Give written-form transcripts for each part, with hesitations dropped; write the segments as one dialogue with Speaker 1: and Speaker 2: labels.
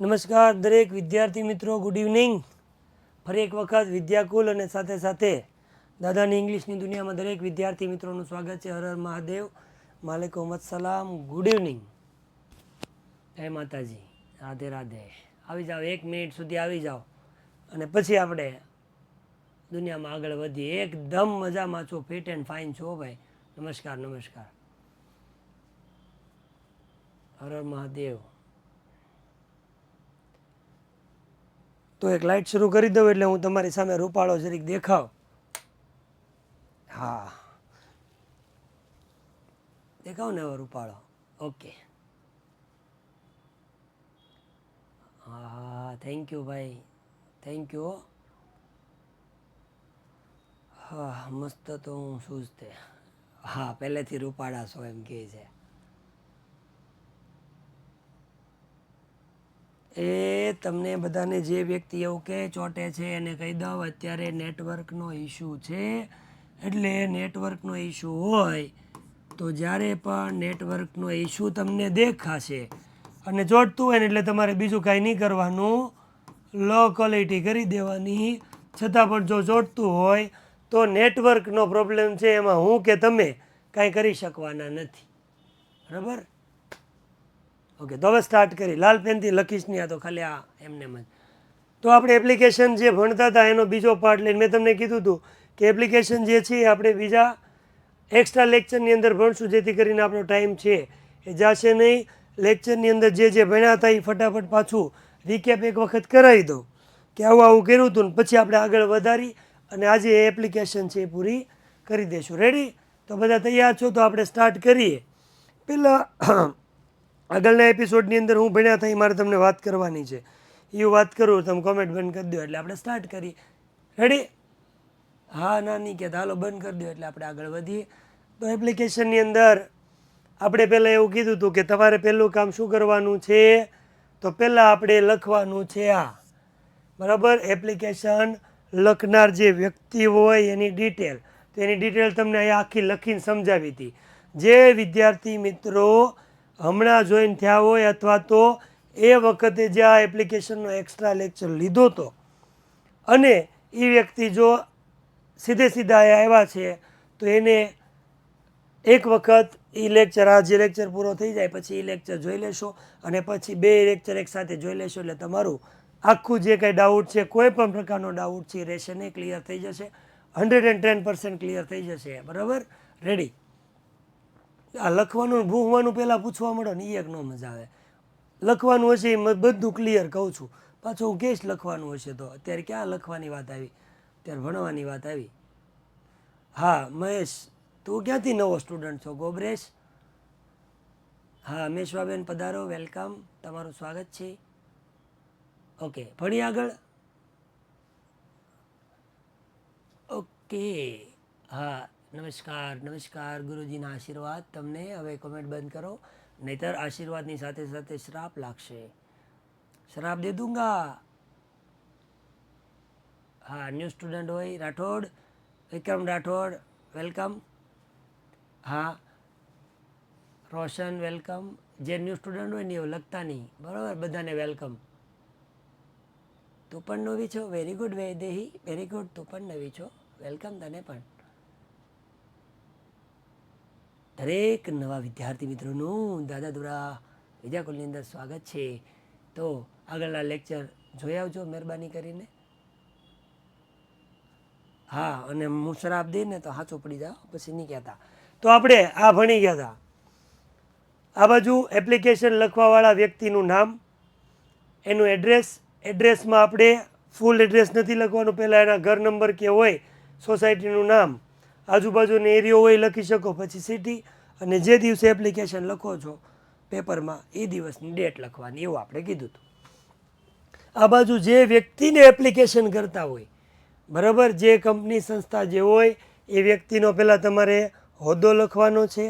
Speaker 1: નમસ્કાર દરેક વિદ્યાર્થી મિત્રો, ગુડ ઇવનિંગ. ફરી એક વખત વિદ્યાકુલ અને સાથે સાથે દાદાની ઇંગ્લિશની દુનિયામાં દરેક વિદ્યાર્થી મિત્રોનું સ્વાગત છે. હર હર મહાદેવ, માલેકુમ અસલામ, ગુડ ઇવનિંગ, જય માતાજી, રાધે રાધે. આવી જાઓ, 1 મિનિટ સુધી આવી જાઓ અને પછી આપણે દુનિયામાં આગળ વધીએ. એકદમ મજામાં છો, ફિટ એન્ડ ફાઇન છો ભાઈ. નમસ્કાર નમસ્કાર, હર હર મહાદેવ. તો એક લાઇટ શરૂ કરી દઉં એટલે હું તમારી સામે રૂપાળો જરીક દેખાવ. હા, દેખાવ ને હવે રૂપાળો? ઓકે. હા, થેન્ક યુ ભાઈ, થેન્ક યુ. હા, મસ્ત તો હું શું જ તે. હા, પહેલેથી રૂપાળા છો એમ કહે છે. એ તમને બધાને જે વ્યક્તિ એવું કે ચોટે છે એને કહી દઉં, અત્યારે નેટવર્કનો ઇશ્યુ છે. એટલે નેટવર્કનો ઇશ્યુ હોય તો જ્યારે પણ નેટવર્કનો ઇશ્યુ તમને દેખાશે અને ચોટતું હોય ને એટલે તમારે બીજું કાંઈ નહીં કરવાનું, લો ક્વોલિટી કરી દેવાની. છતાં પણ જો ચોટતું હોય તો નેટવર્કનો પ્રોબ્લેમ છે, એમાં હું કે તમે કાંઈ કરી શકવાના નથી. બરાબર? ઓકે, તો હવે સ્ટાર્ટ કરી. લાલ પેનથી લખીશ નહીં, આ તો ખાલી આ એમને જ. તો આપણે એપ્લિકેશન જે ભણતા હતા એનો બીજો પાર્ટ લઈને મેં તમને કીધું હતું કે એપ્લિકેશન જે છે એ આપણે બીજા એક્સ્ટ્રા લેક્ચરની અંદર ભણશું, જેથી કરીને આપણો ટાઈમ છે એ જશે નહીં. લેક્ચરની અંદર જે જે ભણ્યા હતા એ ફટાફટ પાછું રિકેપ એક વખત કરાવી દઉં કે આવું આવું કર્યું હતું ને પછી આપણે આગળ વધારી અને આજે એ એપ્લિકેશન છે એ પૂરી કરી દઈશું. રેડી? તો બધા તૈયાર છો? તો આપણે સ્ટાર્ટ કરીએ. પહેલાં આગળના એપિસોડની અંદર હું ભણ્યા હતા એ મારે તમને વાત કરવાની છે. એ વાત કરું, તમે કોમેન્ટ બંધ કરી દો એટલે આપણે સ્ટાર્ટ કરીએ. રેડી? હા ના નહીં કહેતા, હાલો બંધ કરી દો એટલે આપણે આગળ વધીએ. તો એપ્લિકેશનની અંદર આપણે પહેલાં એવું કીધું હતું કે તમારે પહેલું કામ શું કરવાનું છે, તો પહેલાં આપણે લખવાનું છે આ. બરાબર? એપ્લિકેશન લખનાર જે વ્યક્તિ હોય એની ડિટેલ, તો એની ડિટેલ તમને અહીંયા આખી લખીને સમજાવી હતી. જે વિદ્યાર્થી મિત્રો હમણાં જોઈન થયા હોય અથવા તો એ વખતે જે આ એપ્લિકેશનનો એક્સ્ટ્રા લેક્ચર લીધો હતો અને એ વ્યક્તિ જો સીધા આવ્યા છે તો એને એક વખત એ લેક્ચર, આ જે લેક્ચર પૂરો થઈ જાય પછી એ લેક્ચર જોઈ લેશો અને પછી 2 લેક્ચર એકસાથે જોઈ લેશો એટલે તમારું આખું જે કંઈ ડાઉટ છે, કોઈ પણ પ્રકારનો ડાઉટ છે એ રહેશે નહીં, ક્લિયર થઈ જશે. 110% ક્લિયર થઈ જશે. બરાબર? રેડી? આ લખવાનું ભૂખવાનું પહેલાં પૂછવા મળો ને એ એક ન મજા આવે. લખવાનું હશે એ બધું ક્લિયર કહું છું, પાછું હું કહીશ લખવાનું હશે તો. અત્યારે ક્યાં લખવાની વાત આવી, ત્યારે ભણવાની વાત આવી. હા મહેશ, તું ક્યાંથી નવો સ્ટુડન્ટ છો? ગોબરેશ? હા મેશવાબેન પધારો, વેલકમ, તમારું સ્વાગત છે. ઓકે, ભણી આગળ. ઓકે, હા નમસ્કાર નમસ્કાર, ગુરુજીના આશીર્વાદ તમને. હવે કોમેન્ટ બંધ કરો, નહીતર આશીર્વાદની સાથે સાથે શ્રાપ લાગશે. શ્રાપ દે દૂંગા. હા, ન્યૂ સ્ટુડન્ટ હોય રાઠોડ, વિક્રમ રાઠોડ, વેલકમ. હા રોશન વેલકમ. જે ન્યૂ સ્ટુડન્ટ હોય ને એવું લખતા નહીં, બરાબર? બધાને વેલકમ. તું પણ નવી છો? Very good Vaidehi, very good. તું પણ નવી છો, વેલકમ તને પણ. દરેક નવા વિદ્યાર્થી મિત્રોનું દાદા દ્વારા વિદ્યાકુલની અંદર સ્વાગત છે. તો આગળના લેક્ચર જોઈ આવજો મહેરબાની કરીને. હા, અને હું શ્રાપ દઈને તો સાચું પડી જાઓ પછી નહીં કહેતા. તો આપણે આ ભણી ગયા હતા. આ બાજુ એપ્લિકેશન લખવાવાળા વ્યક્તિનું નામ, એનું એડ્રેસ. એડ્રેસમાં આપણે ફૂલ એડ્રેસ નથી લખવાનું, પહેલાં એના ઘર નંબર કે હોય, સોસાયટીનું નામ, આજુબાજુનો એરિયો હોય લખી શકો, પછી સિટી, અને જે દિવસે એપ્લિકેશન લખો છો પેપરમાં એ દિવસની ડેટ લખવાની, એવું આપણે કીધું હતું. આ બાજુ જે વ્યક્તિને એપ્લિકેશન કરતા હોય, બરાબર, જે કંપની સંસ્થા જે હોય એ વ્યક્તિનો પહેલાં તમારે હોદ્દો લખવાનો છે,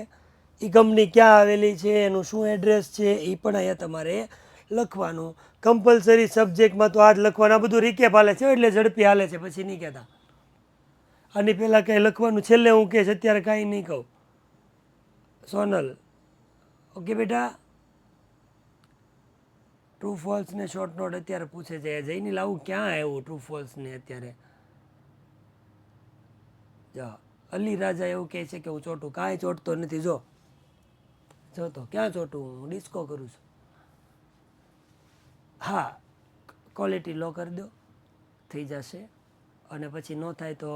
Speaker 1: એ કંપની ક્યાં આવેલી છે, એનું શું એડ્રેસ છે એ પણ અહીંયા તમારે લખવાનું. કમ્પલસરી સબ્જેક્ટમાં તો આ જ લખવાનું. આ બધું રિકેપ હાલે છે એટલે ઝડપી હાલે છે, પછી નહીં કહેતા. આની પહેલાં કાંઈ લખવાનું છેલ્લે હું કહીશ, અત્યારે કાંઈ નહીં કહું. સોનલ, ઓકે બેટા. ટ્રુ ફોલ્સ ને શોર્ટ નોટ અત્યારે પૂછે છે જઈને લાવું ક્યાં આવ્યું ટ્રુ ફોલ્સ ને અત્યારે જો અલી રાજા એવું કહે છે કે હું ચોટું કાંઈ ચોટતો નથી જો તો ક્યાં ચોટું હું ડિસ્કો કરું છું હા ક્વોલિટી લો કરી દો થઈ જશે અને પછી ન થાય તો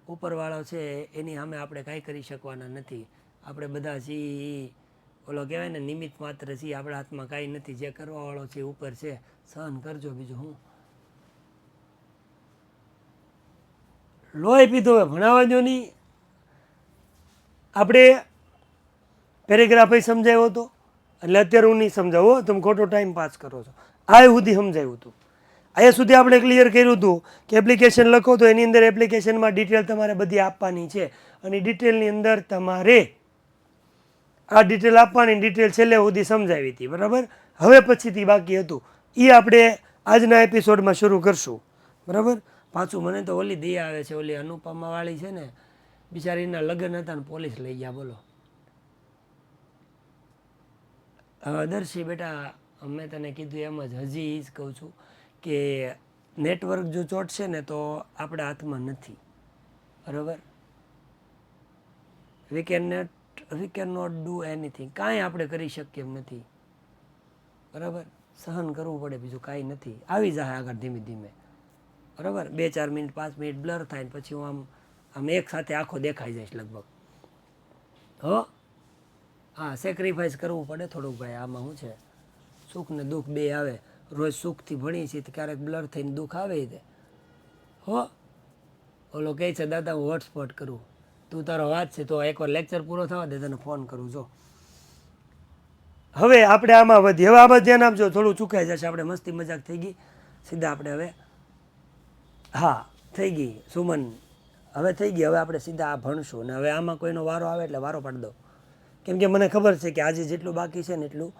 Speaker 1: ઉપરવાળો છે એની સામે આપણે કાંઈ કરી શકવાના નથી આપણે બધા છીએ ઓલો કહેવાય ને નિમિત્ત માત્ર છીએ આપણા હાથમાં કાંઈ નથી જે કરવાવાળો છે ઉપર છે સહન કરજો બીજું હું લોહી પીધો હોય ભણાવવા દો નહીં આપણે પેરેગ્રાફ સમજાવ્યો હતો એટલે અત્યારે હું નહીં સમજાવો તમે ખોટો ટાઈમ પાસ કરો છો આ સુધી સમજાવ્યું હતું અહીંયા સુધી આપણે ક્લિયર કર્યું હતું કે એપ્લિકેશન લખો તો એની અંદર એપ્લિકેશનમાં ડિટેલ તમારે બધી આપવાની છે અને ડિટેલની અંદર તમારે આ ડિટેલ આપવાની ડિટેલ છેલ્લે સુધી સમજાવી હતી બરાબર હવે પછીથી બાકી હતું એ આપણે આજના એપિસોડમાં શરૂ કરશું બરાબર પાછું મને તો ઓલી દયા આવે છે ઓલી અનુપમાવાળી છે ને બિચારીના લગ્ન હતા ને પોલીસ લઈ ગયા બોલો દર્શી બેટા મેં તને કીધું એમ જ હજી જ કહું છું કે નેટવર્ક જો ચોટશે ને તો આપણા હાથમાં નથી બરાબર we can not do anything કાંઈ આપણે કરી શકીએ એમ નથી બરાબર સહન કરવું પડે બીજું કાંઈ નથી આવી જાય આગળ ધીમે ધીમે બરાબર 2-4 મિનિટ 5 મિનિટ બ્લર થાય ને પછી હું આમ એક સાથે આખો દેખાઈ જઈશ લગભગ હો હા સેક્રિફાઈસ કરવું પડે થોડુંક ભાઈ આમાં શું છે સુખ ને દુઃખ બે આવે રોજ સુખથી ભણી છીએ તો ક્યારેક બ્લર થઈને દુઃખ આવે તે હો ઓલો કહે છે દાદા હું હોટસ્પોટ કરું તું તારો વાત છે તો એકવાર લેક્ચર પૂરો થવા દે તને ફોન કરું જો હવે આપણે આમાં વધીએ હવે આમાં ધ્યાન આપજો થોડું ચૂકાઈ જશે આપણે મસ્તી મજાક થઈ ગઈ સીધા આપણે હવે હા થઈ ગઈ સુમન હવે થઈ ગઈ હવે આપણે સીધા આ ભણશું અને હવે આમાં કોઈનો વારો આવે એટલે વારો પાડી દો કેમ કે મને ખબર છે કે આજે જેટલું બાકી છે ને એટલું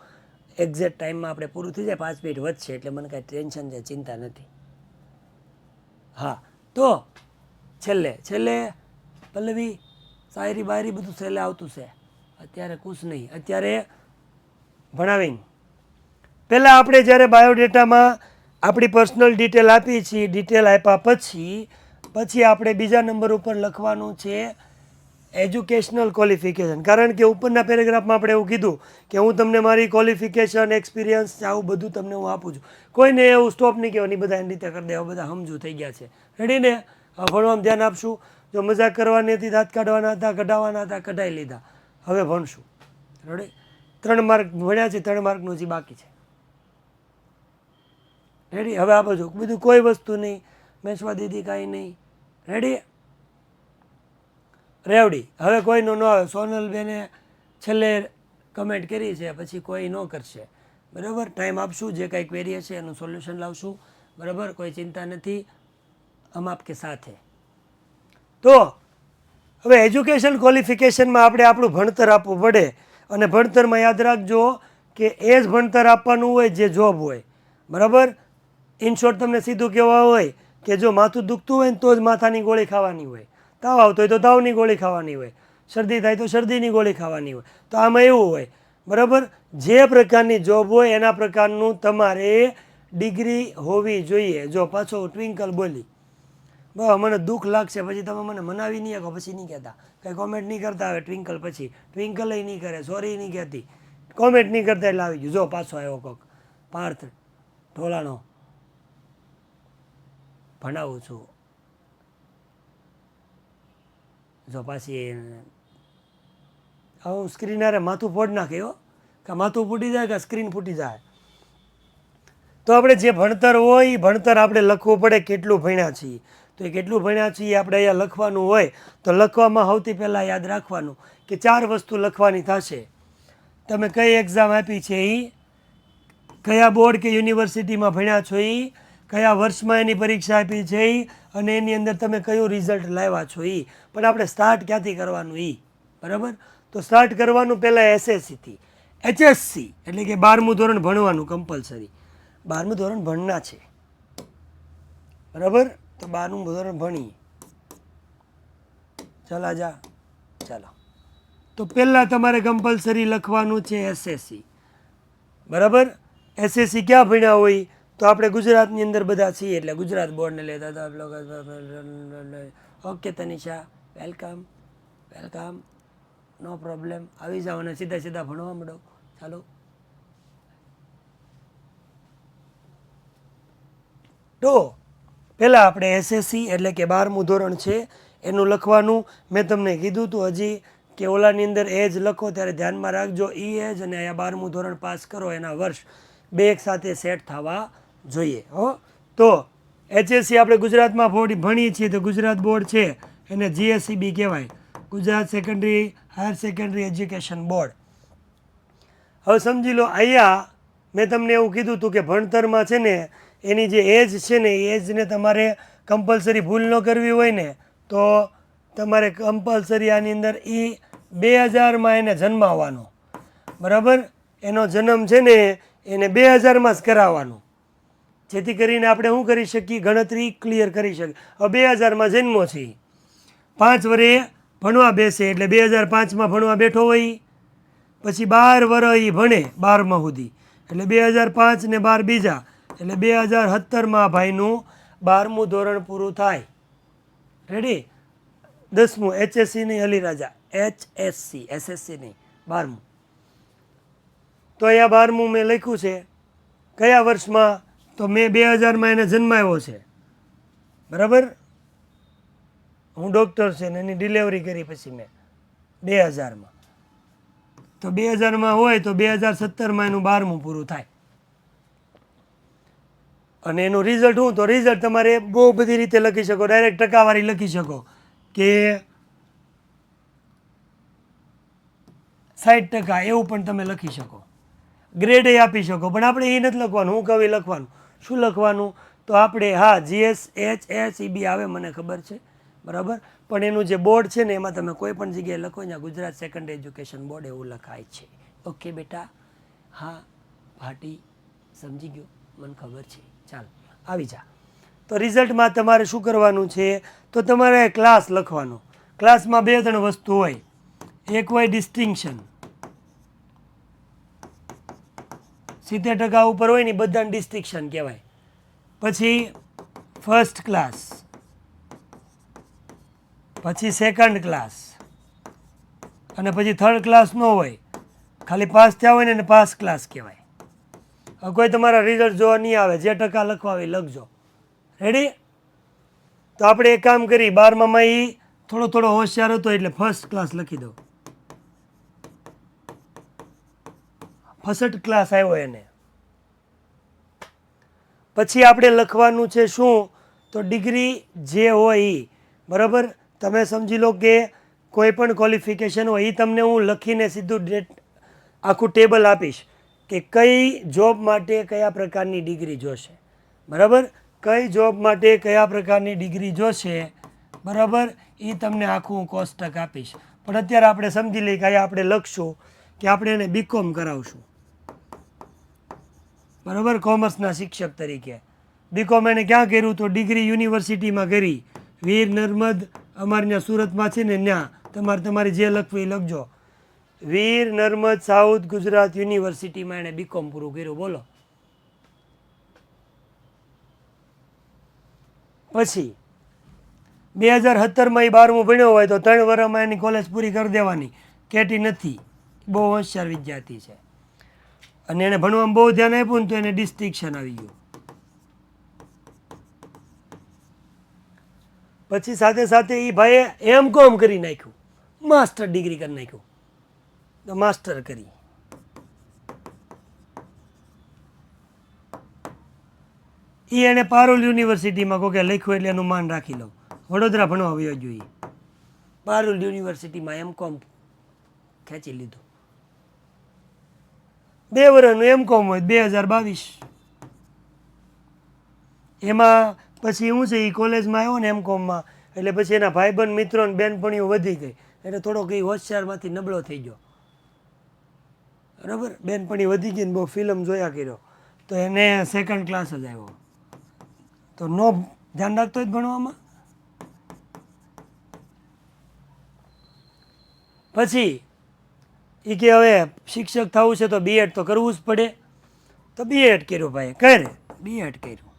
Speaker 1: એક્ઝેક્ટ ટાઈમમાં આપણે પૂરું થઈ જાય 5 મિનિટ વધશે એટલે મને કાંઈ ટેન્શન છે ચિંતા નથી હા તો છેલ્લે પલ્લવી શાયરી બાયરી બધું છેલ્લે આવતું છે અત્યારે કુછ નહીં અત્યારે ભણાવીને પહેલાં આપણે જ્યારે બાયોડેટામાં આપણી પર્સનલ ડિટેલ આપી છીએ ડિટેલ આપ્યા પછી આપણે બીજા નંબર ઉપર લખવાનું છે એજ્યુકેશનલ ક્વોલિફિકેશન કારણ કે ઉપરના પેરેગ્રાફમાં આપણે એવું કીધું કે હું તમને મારી ક્વોલિફિકેશન એક્સપિરિયન્સ આવું બધું તમને હું આપું છું કોઈને એવું સ્ટોપ નહીં કહેવાની બધા એની રીતે કરી દે હવે બધા સમજુ થઈ ગયા છે રેડી ને ભણવામાં ધ્યાન આપશું જો મજાક કરવાની હતી દાંત કાઢવાના હતા કઢાવવાના હતા કઢાઈ લીધા હવે ભણશું રેડી 3 માર્ક ભણ્યા છે 3 માર્કનું હજી બાકી છે રેડી હવે આ બાજુ બીજું કોઈ વસ્તુ નહીં મેંસવા દીદી કાંઈ નહીં રેડી રેવડી હવે કોઈનું ન આવે સોનલબેને છેલ્લે કમેન્ટ કરી છે પછી કોઈ ન કરશે બરાબર ટાઈમ આપશું જે કાંઈ ક્વેરી હશે એનું સોલ્યુશન લાવશું બરાબર કોઈ ચિંતા નથી હમ આપકે સાથે તો હવે એજ્યુકેશન ક્વોલિફિકેશનમાં આપણે આપણું ભણતર આપવું પડે અને ભણતરમાં યાદ રાખજો કે એ જ ભણતર આપવાનું હોય જે જોબ હોય બરાબર ઇન શોર્ટ તમને સીધું કહેવા હોય કે જો માથું દુખતું હોય ને તો જ માથાની ગોળી ખાવાની હોય તાવ આવતો હોય તો તાવની ગોળી ખાવાની હોય શરદી થાય તો શરદીની ગોળી ખાવાની હોય તો આમાં એવું હોય બરાબર જે પ્રકારની જોબ હોય એના પ્રકારનું તમારે ડિગ્રી હોવી જોઈએ જો પાછો ટ્વિંકલ બોલી બસ મને દુઃખ લાગશે પછી તમે મને મનાવી નહીં શકો પછી નહીં કહેતા કંઈ કોમેન્ટ નહીં કરતા હવે ટ્વિંકલ પછી ટ્વિંકલ નહીં કરે સોરી નહીં કહેતી કોમેન્ટ નહીં કરતા એટલે આવી ગયું જો પાછો આવ્યો કોક પાર્થ ઢોલાનો ભણાવું છું જો પાછી હું સ્ક્રીન અરે માથું ફોડ નાખ્યો કે માથું ફૂટી જાય કે સ્ક્રીન ફૂટી જાય તો આપણે જે ભણતર હોય એ ભણતર આપણે લખવું પડે કેટલું ભણ્યા છીએ તો એ કેટલું ભણ્યા છીએ આપણે અહીંયા લખવાનું હોય તો લખવામાં સૌથી પહેલાં યાદ રાખવાનું કે 4 વસ્તુ લખવાની થશે તમે કઈ એક્ઝામ આપી છે એ કયા બોર્ડ કે યુનિવર્સિટીમાં ભણ્યા છો એ કયા વર્ષમાં એની પરીક્ષા આપી છે એ અને એની અંદર તમે કયું રિઝલ્ટ લાવ્યા છો એ પણ આપણે સ્ટાર્ટ ક્યાંથી કરવાનું એ બરાબર તો સ્ટાર્ટ કરવાનું પહેલાં એસએસસીથી એચએસસી એટલે કે 12મું ધોરણ ભણવાનું કમ્પલસરી 12મું ધોરણ ભણના છે બરાબર તો 12મું ધોરણ ભણીએ ચાલો ચાલો તો પહેલાં તમારે કમ્પલસરી લખવાનું છે એસએસસી બરાબર એસએસસી ક્યાં ભણ્યા હોય તો આપણે ગુજરાતની અંદર બધા છીએ એટલે ગુજરાત બોર્ડને લેતા હતા. ઓકે તનિષા, વેલકમ વેલકમ, નો પ્રોબ્લેમ. આવી જાઓ અને સીધા સીધા ભણવા માંડો. ચાલો. તો પહેલાં આપણે એસએસસી એટલે કે 12મું ધોરણ છે એનું લખવાનું મેં તમને કીધું હતું હજી કે ઓલાની અંદર એજ લખો ત્યારે ધ્યાનમાં રાખજો. એજ અને અહીંયા 12મું ધોરણ પાસ કરો એના વર્ષ બે એક સાથે સેટ થવા જોઈએ. તો એચએસસી આપણે ગુજરાતમાં ભણીએ છીએ તો ગુજરાત બોર્ડ છે એને જીએસસીબી કહેવાય, Gujarat secondary higher secondary education board. હવે સમજી લો અહીંયા મેં તમને એવું કીધું હતું કે ભણતરમાં છે ને એની જે એજ છે ને એ એજને તમારે કમ્પલસરી ભૂલ ન કરવી હોય ને તો તમારે કમ્પલસરી આની અંદર 2000માં એને જન્માવવાનો. બરાબર, એનો જન્મ છે ને એને 2000માં જ કરાવવાનો, જેથી કરીને આપણે શું કરી શકીએ, ગણતરી ક્લિયર કરી શકીએ. હવે 2000માં જન્મો છે, 5 વર્ષે ભણવા બેસે એટલે 2005માં ભણવા બેઠો હોય, પછી 12 વર્ષ એ ભણે 12મા સુધી એટલે 2005 ને 12 બીજા એટલે 2017માં ભાઈનું 12મું ધોરણ પૂરું થાય. રેડી? 10મું એચએસસી નહીં અલીરાજા, એચએસસી, એસએસસી નહીં, 12મું. તો અહીંયા 12મું મેં લખ્યું છે કયા વર્ષમાં, તો મેં 2000માં એને જન્માવ્યો છે. બરાબર, હું ડૉક્ટર છે ને એની ડિલિવરી કરી પછી મેં 2000માં, તો 2000માં હોય તો 2017માં એનું 12મું પૂરું થાય. અને એનું રિઝલ્ટ શું, તો રિઝલ્ટ તમારે બહુ બધી રીતે લખી શકો. ડાયરેક્ટ ટકાવારી લખી શકો કે 60% એવું પણ તમે લખી શકો. ગ્રેડ એ આપી શકો, પણ આપણે એ નથી લખવાનું. હું કવિ લખવાનું. શું લખવાનું, તો આપણે હા GSHSEB આવે મને ખબર છે, બરાબર, પણ એનું જે બોર્ડ છે ને એમાં તમે કોઈ પણ જગ્યાએ લખો ત્યાં ગુજરાત સેકન્ડરી એજ્યુકેશન બોર્ડ એવું લખાય છે. ઓકે બેટા? હા ભાટી, સમજી ગયો, મને ખબર છે. ચાલો આવી જા. તો રિઝલ્ટમાં તમારે શું કરવાનું છે, તો તમારે ક્લાસ લખવાનો. ક્લાસમાં 2-3 વસ્તુ હોય. એક હોય ડિસ્ટિંક્શન, 70% ઉપર હોય ને બધાને ડિસ્ટિંક્શન કહેવાય. પછી ફર્સ્ટ ક્લાસ, પછી સેકન્ડ ક્લાસ, અને પછી થર્ડ ક્લાસ ન હોય, ખાલી પાસ થયા હોય ને એને પાસ ક્લાસ કહેવાય. હવે કોઈ તમારા રિઝલ્ટ જોવા નહીં આવે, જે ટકા લખવા હોય લખજો. રેડી? તો આપણે એક કામ કરી, 12માં એ થોડો હોશિયાર હતો એટલે ફર્સ્ટ ક્લાસ લખી દો. ફર્સ્ટ ક્લાસ આવ્યો એને. પછી આપણે લખવાનું છે શું, તો ડિગ્રી જે હોય એ. બરાબર, તમે સમજી લો કે કોઈ પણ ક્વોલિફિકેશન હોય એ તમને હું લખીને સીધું આખું ટેબલ આપીશ કે કઈ જોબ માટે કયા પ્રકારની ડિગ્રી જોશે. બરાબર, કઈ જોબ માટે કયા પ્રકારની ડિગ્રી જોશે, બરાબર, એ તમને આખું હું કોષ્ટક આપીશ. પણ અત્યારે આપણે સમજી લઈએ કે અહીંયા આપણે લખશું કે આપણે એને બીકોમ કરાવશું. બરાબર, કોમર્સના શિક્ષક તરીકે. બીકોમ એને ક્યાં કર્યું, તો ડિગ્રી યુનિવર્સિટીમાં કરી, વીર નર્મદ, અમારે ત્યાં સુરતમાં છે ને ત્યાં. તમારી જે લખવું એ લખજો. વીર નર્મદ સાઉથ ગુજરાત યુનિવર્સિટીમાં એણે બીકોમ પૂરું કર્યું. બોલો. પછી 2017માં એ 12મું ભણ્યો હોય તો 3 વર્ષમાં એની કોલેજ પૂરી કરી દેવાની. કેટી નથી, બહુ હોશિયાર વિદ્યાર્થી છે અને એને ભણવામાં બહુ ધ્યાન આપ્યું ને તો એને ડિસ્ટિંક્શન આવી ગયું. પછી સાથે સાથે એ ભાઈએ M.Com કરી નાખ્યું, માસ્ટર ડિગ્રી કરી નાખ્યું, તો માસ્ટર કરી. એ એને પારુલ યુનિવર્સિટીમાં કોકે લખ્યું એટલે એનું માન રાખી લઉં. વડોદરા ભણવા આવ્યો જોઈએ. પારુલ યુનિવર્સિટીમાં M.Com ખેંચી લીધું. 2 વર્ષનું M.Com હોય, 2022. એમાં પછી શું છે, એ કોલેજમાં આવ્યો ને M.Comમાં એટલે પછી એના ભાઈબંધ મિત્રો ને બેનપણીઓ વધી ગઈ એટલે થોડોક એ હોશિયારમાંથી નબળો થઈ ગયો. બરાબર, બેનપણી વધી ગઈ ને બહુ ફિલ્મ જોયા કર્યો તો એને સેકન્ડ ક્લાસ જ આવ્યો. તો નો ધ્યાન રાખતો જ ભણવામાં. પછી એ કે હવે શિક્ષક થવું છે તો B.Ed તો કરવું જ પડે. તો B.Ed કર્યું ભાઈ. કરે B.Ed કર્યું.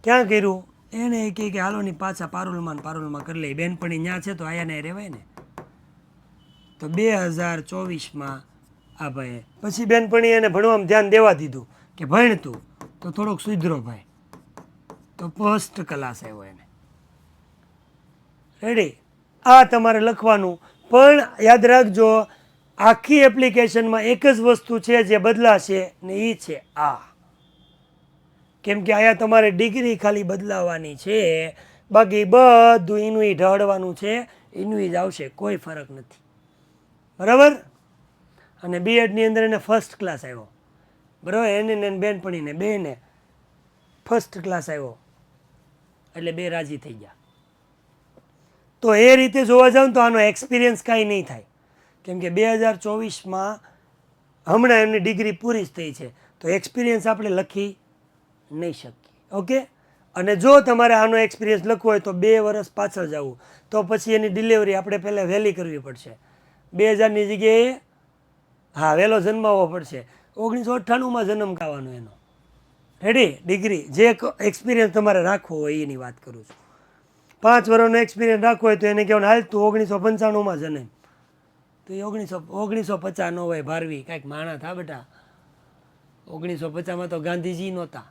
Speaker 1: ક્યાં કર્યું? એને કહે કે હાલો ની પાછા પારુલમાં કરી લઈ. બેનપણી ત્યાં છે તો આયા ને રહેવાય ને. તો 2024માં આ ભાઈ પછી બેનપણી એને ભણવામાં ધ્યાન દેવા દીધું કે ભણતું તો થોડોક સુધરો ભાઈ. તો ફર્સ્ટ ક્લાસ આવ્યો એને. રેડી? આ તમારે લખવાનું. પણ યાદ રાખજો, આખી એપ્લિકેશનમાં એક જ વસ્તુ છે જે બદલાશે ને એ છે આ. કેમ કે અહીંયા તમારે ડિગ્રી ખાલી બદલાવાની છે, બાકી બધું એનું ઢળવાનું છે, એનું જ આવશે, કોઈ ફરક નથી. બરાબર? અને B.Edની અંદર એને ફર્સ્ટ ક્લાસ આવ્યો. બરાબર? એને બેનપણીને બેને ફર્સ્ટ ક્લાસ આવ્યો એટલે બે રાજી થઈ ગયા. તો એ રીતે જોવા જાવ તો આનો એક્સપિરિયન્સ કાંઈ નહીં થાય. કેમ કે 2024માં હમણાં એમની ડિગ્રી પૂરી જ થઈ છે, તો એક્સપિરિયન્સ આપણે લખી નહીં શકીએ. ઓકે? અને જો તમારે આનો એક્સપિરિયન્સ લખવો હોય તો 2 વર્ષ પાછળ જવું, તો પછી એની ડિલિવરી આપણે પહેલાં વહેલી કરવી પડશે. 2000ની જગ્યાએ વહેલો જન્માવવો પડશે. 1998માં જન્મ કાવાનો એનો. રેડી? ડિગ્રી જે એક્સપિરિયન્સ તમારે રાખવો હોય એની વાત કરું છું. 5 વર્ષનો એક્સપિરિયન્સ રાખવો હોય તો એને કહેવાનું હાલ તું 1995માં જન્મ. તો એ 1950 ન હોય ભારવી, કાંઈક માણા થા બેટા. 1950માં તો ગાંધીજી નહોતા.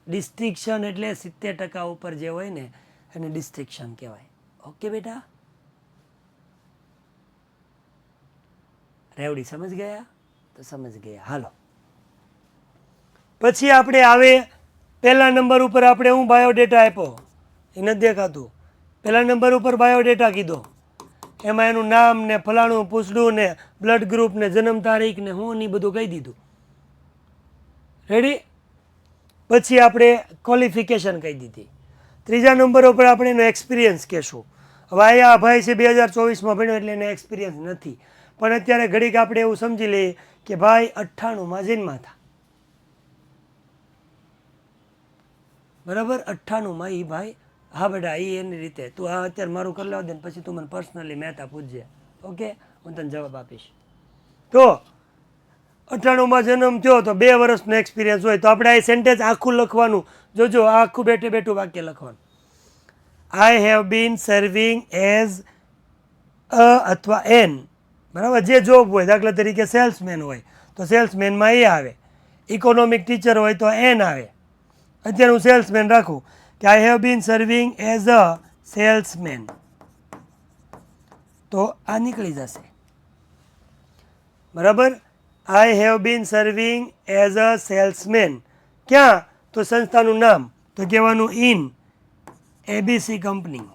Speaker 1: ડિસ્ટિંક્શન એટલે 70% ઉપર જે હોય ને એને ડિસ્ટિંક્શન કહેવાય. ઓકે બેટા? રેવડી સમજ ગયા? તો સમજ ગયા. હાલો પછી આપણે આવે પહેલા નંબર ઉપર આપણે હું બાયોડેટા આપ્યો, એ નથી દેખાતું. પહેલા નંબર ઉપર બાયોડેટા કીધો, એમાં એનું નામ ને ફલાણું પૂછડું ને બ્લડ ગ્રુપ ને જન્મ તારીખ ને હું ની બધું કહી દીધું. રેડી? પછી આપણે ક્વોલિફિકેશન કહી દીધી. ત્રીજા નંબર ઉપર આપણે એનો એક્સપિરિયન્સ કહેશું. હવે આ ભાઈ છે 2024માં ભણ્યો એટલે એને એક્સપિરિયન્સ નથી, પણ અત્યારે ઘડીક આપણે એવું સમજી લઈએ કે ભાઈ 98માં જન્મા હતા. બરાબર? 98માં એ ભાઈ, હા બેટા એ એની રીતે તું આ અત્યારે મારું કરી લેવા દે ને પછી તું મને પર્સનલી મહેતા પૂછજે. ઓકે? હું તને જવાબ આપીશ. તો 98માં જન્મ થયો તો 2 વર્ષનો એક્સપિરિયન્સ હોય તો આપણે આ સેન્ટેન્સ આખું લખવાનું. જોજો આ આખું બેઠું વાક્ય લખવાનું. આઈ હેવ બીન સર્વિંગ એઝ અથવા એન. બરાબર? જે જોબ હોય, દાખલા તરીકે સેલ્સમેન હોય તો સેલ્સમેનમાં એ આવે. ઇકોનોમિક ટીચર હોય તો એન આવે. અત્યારે હું સેલ્સમેન રાખું કે આઈ have bin serving as a salesman, તો આ નીકળી જશે. બરાબર? આઈ have bin serving as a salesman. ક્યાં? તો સંસ્થાનું નામ તો કહેવાનું in ABC company.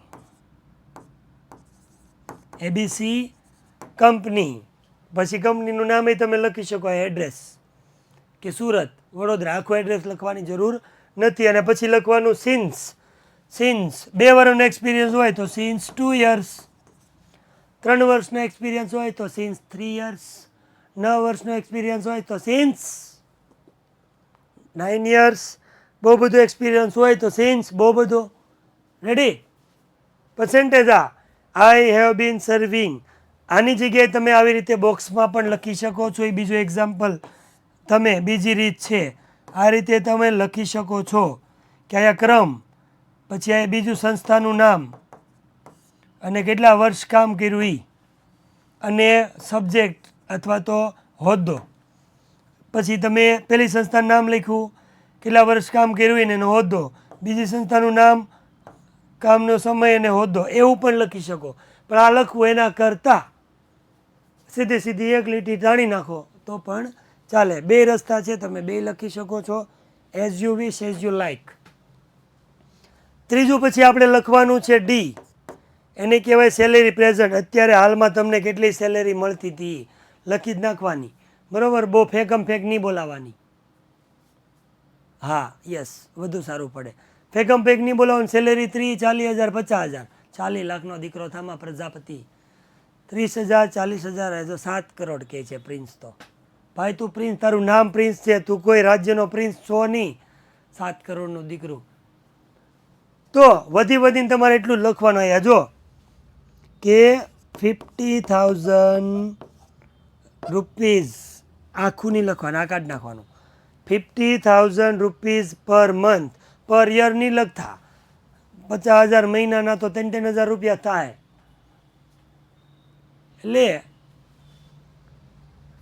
Speaker 1: ABC company. પછી કંપનીનું નામ એ તમે લખી શકો, એડ્રેસ કે સુરત, વડોદરા. આખું એડ્રેસ લખવાની જરૂર નથી. અને પછી લખવાનું સિન્સ 2 વર્ષનો એક્સપિરિયન્સ હોય તો સિન્સ 2 years. 3 વર્ષનો એક્સપિરિયન્સ હોય તો સિન્સ 3 years. 9 વર્ષનો એક્સપિરિયન્સ હોય તો સિન્સ 9 years. બહુ બધો એક્સપિરિયન્સ હોય તો સિન્સ બહુ બધો. Ready? Percentage I have bin serving. આની જગ્યાએ તમે આવી રીતે બોક્સમાં પણ લખી શકો છો. એ બીજું એક્ઝામ્પલ તમે બીજી રીત છે. આ રીતે તમે લખી શકો છો કે અહીંયા ક્રમ, પછી આ બીજું સંસ્થાનું નામ અને કેટલા વર્ષ કામ કર્યું એ, અને સબ્જેક્ટ અથવા તો હોદ્દો. પછી તમે પહેલી સંસ્થાનું નામ લખ્યું, કેટલા વર્ષ કામ કર્યું એને એનો હોદ્દો, બીજી સંસ્થાનું નામ, કામનો સમય અને હોદ્દો, એવું પણ લખી શકો. પણ આ લખવું એના કરતાં સીધી એક લીટી તાણી નાખો તો પણ ચાલે. 2 રસ્તા છે, તમે 2 લખી શકો છો. As you wish, as you like. ત્રીજું પછી આપણે લખવાનું છે ડી. એને કહેવાય સેલેરી પ્રેઝન્ટ. અત્યારે હાલમાં તમને કેટલી સેલેરી મળતી હતી લખી જ નાખવાની. બરાબર? બહુ ફેંક નહીં બોલાવાની. હા, યસ, વધુ સારું પડે. ફેંક નહીં બોલાવવાની. સેલેરી 30, 40,000, 50,000. 40 લાખનો દીકરો થામા પ્રજાપતિ. 30,000, 40,000, તો 7 કરોડ કહે છે પ્રિન્સ. તો ભાઈ તું પ્રિન્સ, તારું નામ પ્રિન્સ છે, તું કોઈ રાજ્યનો પ્રિન્સ છો નહીં. 7 કરોડનું દીકરું. તો વધીને તમારે એટલું જ લખવાનું. અહીંયા જો કે 50,000 રૂપીઝ આખું નહીં લખવાનું, આ કાઢી નાખવાનું. 50,000 રૂપીઝ પર મંથ, પર યર નહીં લખતા. 50,000 મહિનાના તો 3,000 રૂપિયા થાય. એટલે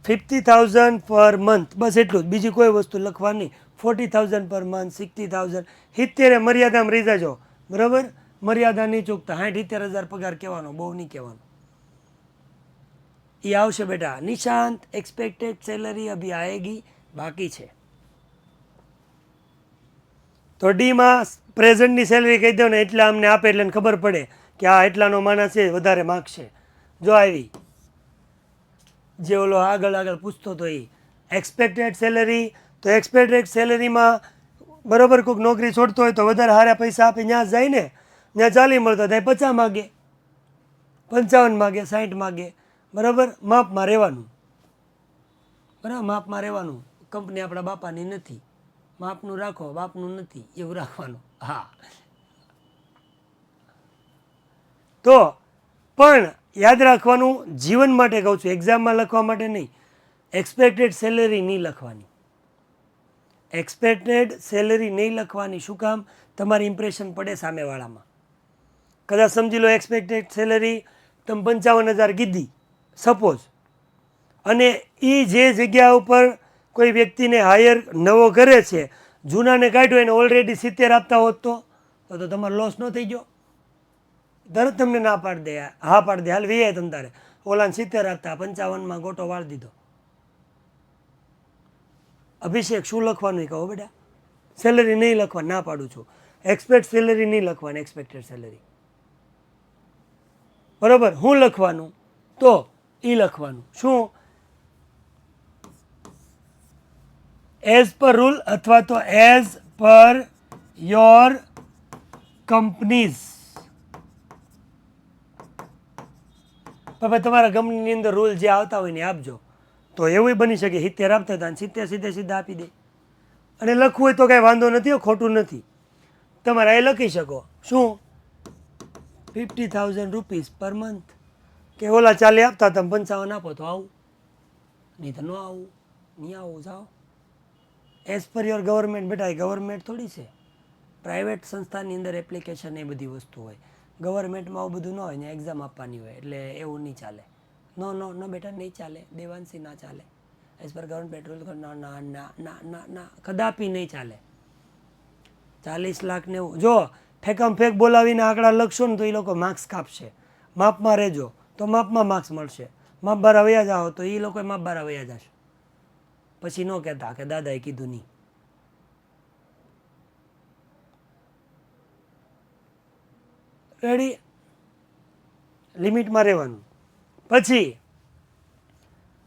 Speaker 1: 50,000 પર મંથ, બસ એટલું જ, બીજી કોઈ વસ્તુ લખવાની. 40,000 પર મંથ, 60,000, 70 મર્યાદામાં રહી જાજો, બરાબર. મર્યાદા નહીં ચૂકતા. 60-70,000 પગાર કહેવાનો, બહુ નહીં કહેવાનો. એ આવશે બેટા. નિશાંત, એક્સપેક્ટેડ સેલરી અભી આएगी, બાકી છે. તો ડીમાં પ્રેઝન્ટની સેલરી કહી દો ને, એટલે અમને આપે એટલે ખબર પડે કે આ એટલાનો માણસ છે, વધારે માગશે. જો આવી જે ઓલો આગળ પૂછતો હતો એ એક્સપેક્ટેડ સેલરી. તો એક્સપેક્ટેડ સેલરીમાં બરાબર કોઈક નોકરી છોડતો હોય તો વધારે સારા પૈસા આપે ત્યાં જાય ને, ત્યાં 40 મળતો થાય 50 માગે, 55 માગે, 60 માગે, બરાબર. માપમાં રહેવાનું, બરાબર, માપમાં રહેવાનું. કંપની આપણા બાપાની નથી, માપનું રાખો, બાપનું નથી એવું રાખવાનું. હા, તો પણ યાદ રાખવાનું, જીવન માટે કહું છું, એક્ઝામમાં લખવા માટે નહીં. એક્સપેક્ટેડ સેલરી નહીં લખવાની, એક્સપેક્ટેડ સેલરી નહીં લખવાની. શું કામ? તમારી ઇમ્પ્રેશન પડે સામેવાળામાં. કદાચ સમજી લો એક્સપેક્ટેડ સેલરી તમે 55,000 કીધી સપોઝ, અને એ જે જગ્યા ઉપર કોઈ વ્યક્તિને હાયર નવો કરે છે, જૂનાને કાઢ્યો એને ઓલરેડી 70 આપતા હોત તો તમારો લોસ ન થઈ ગયો? તરત તમને ના પાડી દે, હા પાડી દે, હાલ વીએ તમ તારે. ઓલાને 70 આપતા, 55માં ગોટો વાળી દીધો. અભિષેક શું લખવાનું કહો બેટા? સેલરી નહીં લખવાની, ના પાડું છું. એક્સપેક્ટ સેલરી નહીં લખવાની, એક્સપેક્ટેડ સેલરી, બરાબર. હું લખવાનું તો એ લખવાનું શું? એઝ પર રૂલ અથવા તો એઝ પર યોર કંપનીઝ. તમારા કંપનીની અંદર રૂલ જે આવતા હોય ને આપજો. તો એવું બની શકે 70 આપતા હતા 70 સીધા આપી દે. અને લખવું હોય તો કાંઈ વાંધો નથી, ખોટું નથી, તમારે એ લખી શકો. શું? 50,000 રૂપીઝ પર મંથ. કે ઓલા 40 આપતા તમે 55 આપો તો આવું, નહીં તો ન આવું, નહીં આવું, જાઓ. As per your government. બેટા એ ગવર્મેન્ટ થોડી છે, પ્રાઇવેટ સંસ્થાની અંદર એપ્લિકેશન એ બધી વસ્તુ હોય. ગવર્મેન્ટમાં આવું બધું ન હોય ને, એક્ઝામ આપવાની હોય, એટલે એવું નહીં ચાલે. નો બેટા નહીં ચાલે, દેવાંશી ના ચાલે. એઝ પર ગવર્મેન્ટ પેટ્રોલ ના ના ના ના ના ના કદાપી નહીં ચાલે. 40 લાખ ને એવું જો ફેંકામ ફેંક બોલાવીને આંકડા લખશો ને તો એ લોકો માર્ક્સ કાપશે. માપમાં રહેજો તો માપમાં માર્ક્સ મળશે. માપ બાર વયા જાઓ તો એ લોકો માપ બાર વયા જશે. પછી ન કહેતા કે દાદાએ કીધું નહીં. રેડી? લિમિટમાં રહેવાનું. પછી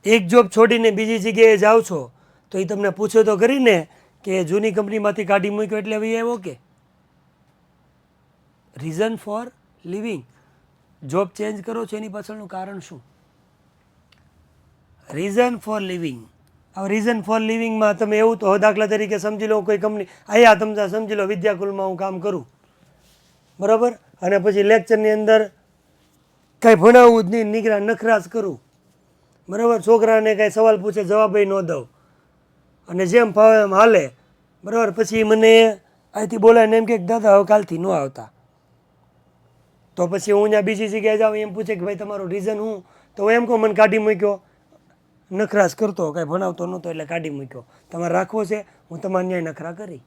Speaker 1: એક જોબ છોડીને બીજી જગ્યાએ જાઓ છો તો એ તમને પૂછો તો કરીને કે જૂની કંપનીમાંથી કાઢી મૂક્યો એટલે ભાઈ એવો કે reason four living. Job change કરો છો એની પાછળનું કારણ શું? Reason four living. હવે રીઝન ફોર લિવિંગમાં તમે એવું તો દાખલા તરીકે સમજી લો કોઈ કંપની અહીંયા તમે સમજી લો વિદ્યાકુલમાં હું કામ કરું, બરાબર, અને પછી લેક્ચરની અંદર કાંઈ ભણાવવું જ નહીં, નીકળ્યા નખરાશ કરું, બરાબર, છોકરાને કાંઈ સવાલ પૂછે જવાબ ન દઉં અને જેમ ફાવે એમ હાલે, બરાબર. પછી મને અહીંથી બોલાવીને એમ કે દાદા હવે કાલથી ન આવતા. તો પછી હું ત્યાં બીજી જગ્યાએ જાઉં એમ પૂછે કે ભાઈ તમારું રીઝન હું? તો હું એમ કહું મને કાઢી મૂક્યો, નખરાશ કરતો, કાંઈ ભણાવતો નહોતો એટલે કાઢી મૂક્યો. તમારે રાખવો છે? હું તમારે ન્યાય નખરા કરી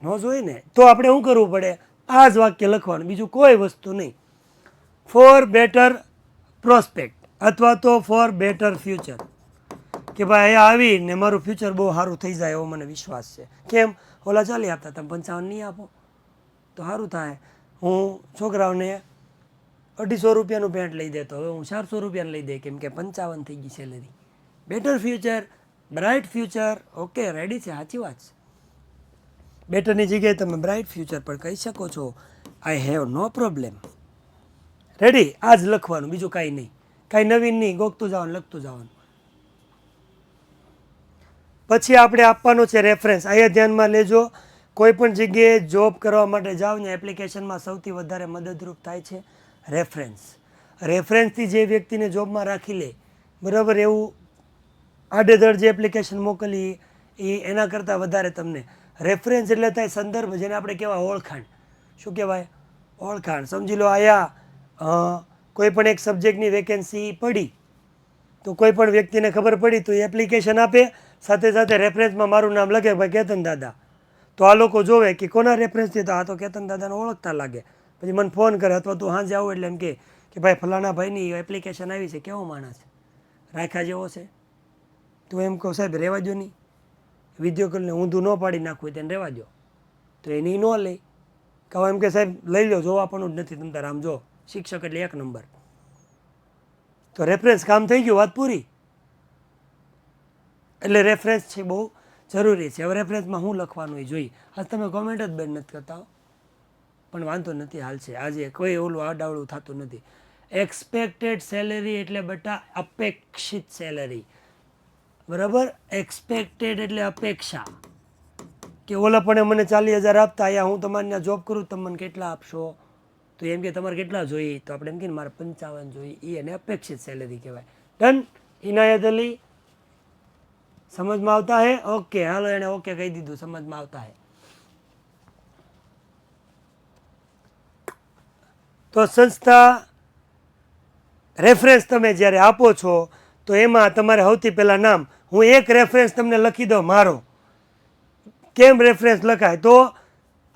Speaker 1: ન જોઈએ ને. તો આપણે શું કરવું પડે? આ જ વાક્ય લખવાનું, બીજું કોઈ વસ્તુ નહીં. ફોર બેટર પ્રોસ્પેક્ટ અથવા તો ફોર બેટર ફ્યુચર. કે ભાઈ અહીંયા આવીને મારું ફ્યુચર બહુ સારું થઈ જાય એવો મને વિશ્વાસ છે. કેમ? ઓલા 40 આપતા તમે 55 નહીં આપો તો સારું થાય. હું છોકરાઓને 250 રૂપિયાનું પેન્ટ લઈ દેતો, હવે હું 400 રૂપિયાનું લઈ દે, કેમ કે 55 થઈ ગઈ salary. Better future, bright future. Okay, ready છે, સાચી વાત છે. બેટરની જગ્યાએ તમે બ્રાઇટ ફ્યુચર પણ કહી શકો છો. I have no problem. Ready? આ જ લખવાનું, બીજું કાંઈ નહીં, કાંઈ નવીન નહીં, ગોખતું જવાનું, લખતું જવાનું. પછી આપણે આપવાનો છે રેફરન્સ. અહીંયા ધ્યાનમાં લેજો, કોઈ પણ જગ્યાએ જોબ કરવા માટે જાઓ ને એપ્લિકેશનમાં સૌથી વધારે મદદરૂપ થાય છે રેફરન્સ. રેફરન્સથી જે વ્યક્તિને જોબમાં રાખી લે, બરાબર, એવું આડેધડ જે એપ્લિકેશન મોકલી એ એના કરતાં વધારે તમને રેફરન્સ એટલે થાય સંદર્ભ, જેને આપણે કહેવાય ઓળખાણ. શું કહેવાય? ઓળખાણ. સમજી લો આયા કોઈ પણ એક સબ્જેક્ટની વેકેન્સી પડી, તો કોઈ પણ વ્યક્તિને ખબર પડી તો એ એપ્લિકેશન આપે, સાથે સાથે રેફરન્સમાં મારું નામ લખે, ભાઈ કેતન દાદા. તો આ લોકો જોવે કે કોના રેફરન્સથી, તો આ તો કેતન દાદાને ઓળખતા લાગે. પછી મને ફોન કરે, અથવા તું સાંજે આવું એટલે એમ કે ભાઈ ફલાણા ભાઈની એપ્લિકેશન આવી છે, કેવો માણસ રાખ્યા જેવો છે. તો એમ કહો સાહેબ રહેવા દો નહીં, વિડીયો કોલને ઊંધું ન પાડી નાખવું તેને રહેવા દો, તો એની ન લે. કહો એમ કે સાહેબ લઈ લો, જોવા પણ જ નથી તમ તારે, આમ જો શિક્ષક એટલે એક નંબર. તો રેફરન્સ કામ થઈ ગયું, વાત પૂરી. એટલે રેફરન્સ છે બહુ જરૂરી છે. હવે રેફરન્સમાં શું લખવાનું એ જોઈએ. આજ તમે કોમેન્ટ જ બેન નથી કરતા, પણ વાંધો નથી, હાલ છે. આજે કોઈ ઓલું આડાવડું થતું નથી. એક્સપેક્ટેડ સેલેરી એટલે બેટા અપેક્ષિત સેલેરી, બરાબર. એક્સપેક્ટેડ એટલે અપેક્ષા, કે ઓલા પણ મને 40,000 આપતા, અહીંયા હું તમારે ત્યાં જોબ કરું, તમે મને કેટલા આપશો? તો એમ કે તમારે કેટલા જોઈએ? તો આપણે એમ કે મારે 55 જોઈએ. એ એને અપેક્ષિત સેલેરી કહેવાય. ડન. ઇનાયત અલી, સમજમાં આવતા હે? ઓકે, હાલો, એને ઓકે કહી દીધું, સમજમાં આવતા હે. તો સંસ્થા રેફરન્સ તમે જ્યારે આપો છો તો એમાં તમારે સૌથી પહેલાં નામ, હું એક રેફરન્સ તમને લખી દઉં મારો. કેમ રેફરન્સ લખાય? તો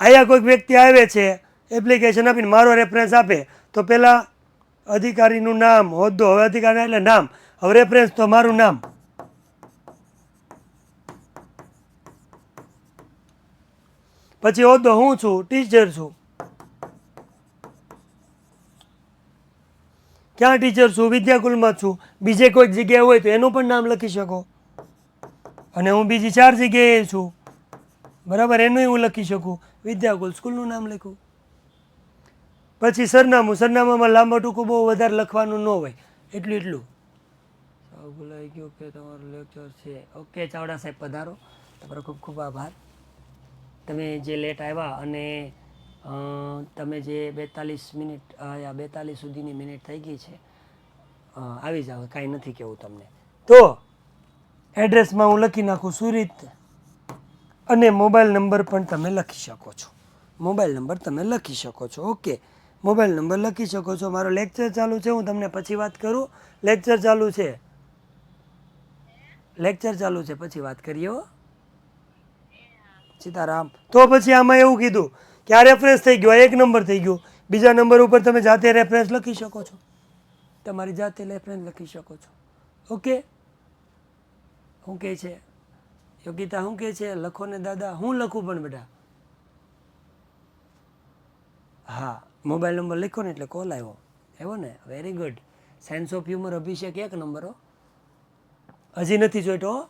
Speaker 1: અહીંયા કોઈક વ્યક્તિ આવે છે, એપ્લિકેશન આપીને મારો રેફરન્સ આપે, તો પહેલાં અધિકારીનું નામ, હોદ્દો, હવે અધિકારી એટલે નામ, હવે રેફરન્સ તો મારું નામ. પછી હોદ્દો હું છું, ટીચર છું. ક્યાં ટીચર છું? વિદ્યાકુલમાં છું. બીજે કોઈક જગ્યાએ હોય તો એનું પણ નામ લખી શકો. અને હું બીજી 4 જગ્યાએ છું, બરાબર, એનું હું લખી શકું. વિદ્યાકુલ સ્કૂલનું નામ લખ્યું. પછી સરનામું, સરનામામાં લાંબો ટૂંકો બહુ વધારે લખવાનું ન હોય, એટલું. ભૂલાઈ ગયું કે તમારું લેક્ચર છે. ઓકે ચાવડા સાહેબ પધારો, તમારો ખૂબ ખૂબ આભાર. તમે જે લેટ આવ્યા અને તમે જે 42 મિનિટ 42 સુધીની મિનિટ થઈ ગઈ છે, આવી જાઓ, કાંઈ નથી કહેવું તમને. તો એડ્રેસમાં હું લખી નાખું સુરત, અને મોબાઈલ નંબર પણ તમે લખી શકો છો. મોબાઈલ નંબર તમે લખી શકો છો. ઓકે, મોબાઈલ નંબર લખી શકો છો. મારો લેક્ચર ચાલુ છે, હું તમને પછી વાત કરું. લેક્ચર ચાલુ છે, લેક્ચર ચાલુ છે, પછી વાત કરીએ હો. સીતારામ. તો પછી આમાં એવું કીધું કે આ રેફરન્સ થઈ ગયો, આ એક નંબર થઈ ગયો. બીજા નંબર ઉપર તમે જાતે રેફરન્સ લખી શકો છો, તમારી જાતે રેફરન્સ લખી શકો છો. ઓકે, શું કહે છે યોગિતા? શું કહે છે? લખો ને દાદા. હું લખું પણ બેટા? હા, મોબાઈલ નંબર લખો ને એટલે કોલ આવ્યો, એવો ને? Very good. Sense of humour Abhishek એક નંબર હો. હજી નથી જોઈતો,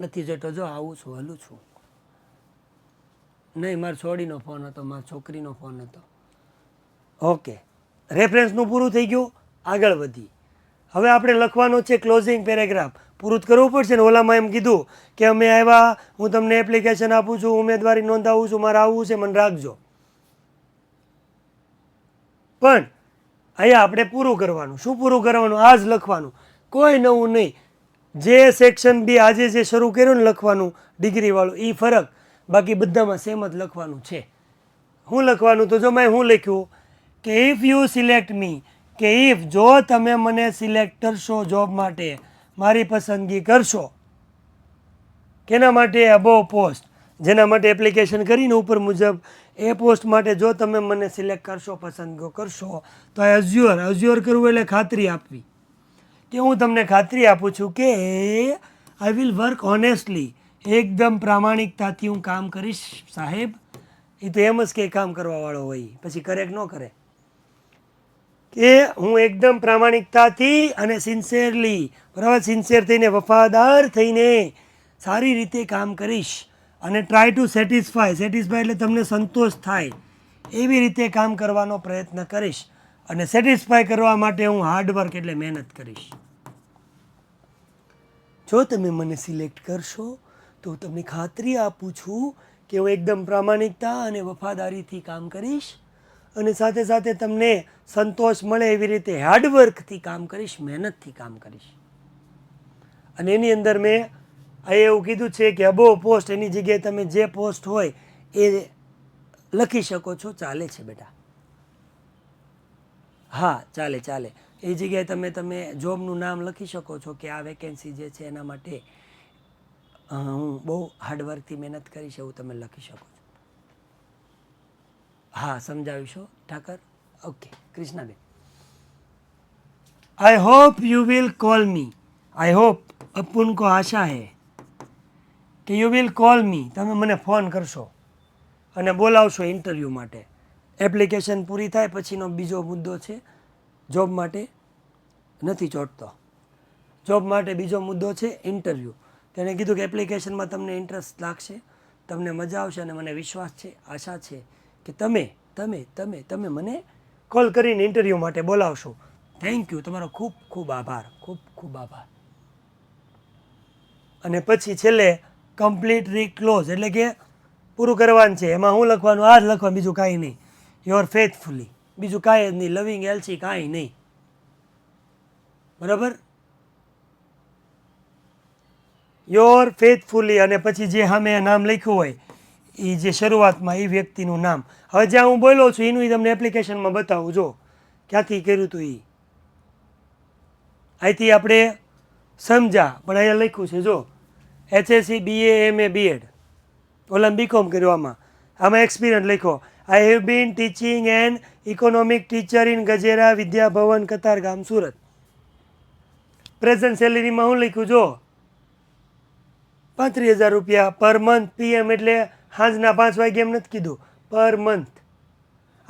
Speaker 1: નથી જોઈતો. જો આવું છું, હલું છું. નહીં, મારા છોડીનો ફોન હતો, મારા છોકરીનો ફોન હતો. ઓકે, રેફરન્સનું પૂરું થઈ ગયું. આગળ વધી. હવે આપણે લખવાનું છે ક્લોઝિંગ પેરેગ્રાફ. પૂરું જ કરવું પડશે ને. ઓલામાં એમ કીધું કે અમે આવ્યા, હું તમને એપ્લિકેશન આપું છું, ઉમેદવારી નોંધાવું છું, મારે આવવું છે, મને રાખજો. પણ અહીંયા આપણે પૂરું કરવાનું. શું પૂરું કરવાનું? આ જ લખવાનું, કોઈ નવું નહીં. જે સેક્શન બી આજે જે શરૂ કર્યું ને લખવાનું ડિગ્રીવાળું, એ ફરક, બાકી બધામાં સેમ જ લખવાનું છે. શું લખવાનું? તો જો મેં શું લખ્યું કે ઇફ યુ સિલેક્ટ મી, કે ઇફ જો તમે મને સિલેક્ટ કરશો જોબ માટે, મારી પસંદગી કરશો. કેના માટે? અબોવ પોસ્ટ, જેના માટે એપ્લિકેશન કરીને ઉપર મુજબ એ પોસ્ટ માટે જો તમે મને સિલેક્ટ કરશો, પસંદ કરશો, તો અઝ્યોર કરવું એટલે ખાતરી આપવી, કે હું તમને ખાતરી આપું છું કે આઈ વિલ વર્ક ઓનેસ્ટલી, એકદમ પ્રામાણિકતાથી હું કામ કરીશ સાહેબ. એ તો એમ જ કે કામ કરવાવાળો હોય, પછી કરે કે ન કરે, કે હું એકદમ પ્રામાણિકતાથી અને સિન્સિયરલી, બરાબર, સિન્સિયર થઈને, વફાદાર થઈને સારી રીતે કામ કરીશ. અને ટ્રાય ટુ સેટિસ્ફાય એટલે તમને સંતોષ થાય એવી રીતે કામ કરવાનો પ્રયત્ન કરીશ. અને સેટિસ્ફાય કરવા માટે હું હાર્ડવર્ક એટલે મહેનત કરીશ. જો તમે મને સિલેક્ટ કરશો તો હું તમને ખાતરી આપું છું કે હું એકદમ પ્રામાણિકતા અને વફાદારીથી કામ કરીશ. અને સાથે સાથે તમને સંતોષ મળે એવી રીતે હાર્ડવર્કથી કામ કરીશ, મહેનતથી કામ કરીશ. અને એની અંદર મેં એવું કીધું છે કે અબોવ પોસ્ટ એની જગ્યાએ તમે જે પોસ્ટ હોય એ લખી શકો છો, ચાલે છે બેટા. હા ચાલે ચાલે. એ જગ્યાએ તમે જોબનું નામ લખી શકો છો કે આ વેકેન્સી જે છે એના માટે હું બહુ હાર્ડવર્કથી મહેનત કરીશ એવું તમે લખી શકો છો. हाँ समझावीशो Thakar. Okay Krishnaben, I hope you will call me. I hope अपुन को आशा है कि यू विल कॉल मी, તમે મને ફોન કરશો અને બોલાવશો ઇન્ટરવ્યૂ માટે. એપ્લિકેશન પૂરી થાય પછીનો બીજો મુદ્દો છે જોબ માટે નથી ચોટતો. જોબ માટે બીજો મુદ્દો છે ઇન્ટરવ્યૂ. તેણે કીધું કે એપ્લિકેશનમાં તમને ઇન્ટરેસ્ટ લાગશે, તમને મજા આવશે અને મને વિશ્વાસ છે, આશા છે કે તમે તમે તમે તમે મને કોલ કરીને ઇન્ટરવ્યૂ માટે બોલાવશો. થેન્ક યુ, તમારો ખૂબ ખૂબ આભાર, ખૂબ ખૂબ આભાર. અને પછી છેલ્લે કમ્પ્લીટલી ક્લોઝ એટલે કે પૂરું કરવાનું છે. એમાં શું લખવાનું? આ જ લખવાનું, બીજું કાંઈ નહીં. યોર ફેથફુલી, બીજું કાંઈ જ નહીં. લવિંગ એલસી કાંઈ નહીં. બરાબર? યોર ફેથફુલી અને પછી જે સામે નામ લખ્યું હોય એ જે શરૂઆતમાં એ વ્યક્તિનું નામ. હવે જ્યાં હું બોલ્યો છું એનું તમને એપ્લિકેશનમાં બતાવું. જો ક્યાંથી કર્યું હતું એ અહીંથી આપણે સમજા, પણ અહીંયા લખ્યું છે જો HSC BA MA BEd, ઓલા બીકોમ કર્યું. આમાં એક્સપિરિયન્સ લખ્યો. I have been teaching and economic teacher in Gajera Vidyabhavan Katargam Surat. Present સેલેરીમાં હું લખ્યું જો 35,000 રૂપિયા પર મંથ. PM એટલે સાંજના 5 વાગે એમ નથી કીધું, પર મંથ.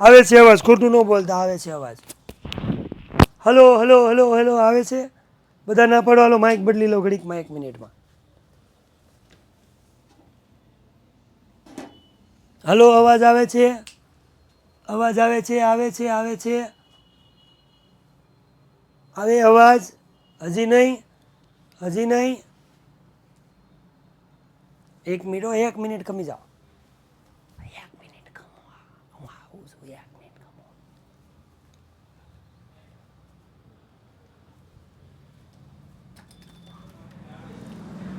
Speaker 1: આવે છે અવાજ? ખોટું ન બોલતા, આવે છે અવાજ. હલો હલો હલો હલો આવે છે? બધા ના પડો, હાલો માઇક બદલી લો ઘડીકમાં, 1 મિનિટમાં. હલો અવાજ આવે છે? અવાજ આવે છે? આવે છે? આવે છે? આવે અવાજ? હજી નહીં? હજી નહીં? 1 મિનિટ, 1 મિનિટ કમી જાઓ. 1 મિનિટ કમો, હું આવું છું. 1 મિનિટ કમો.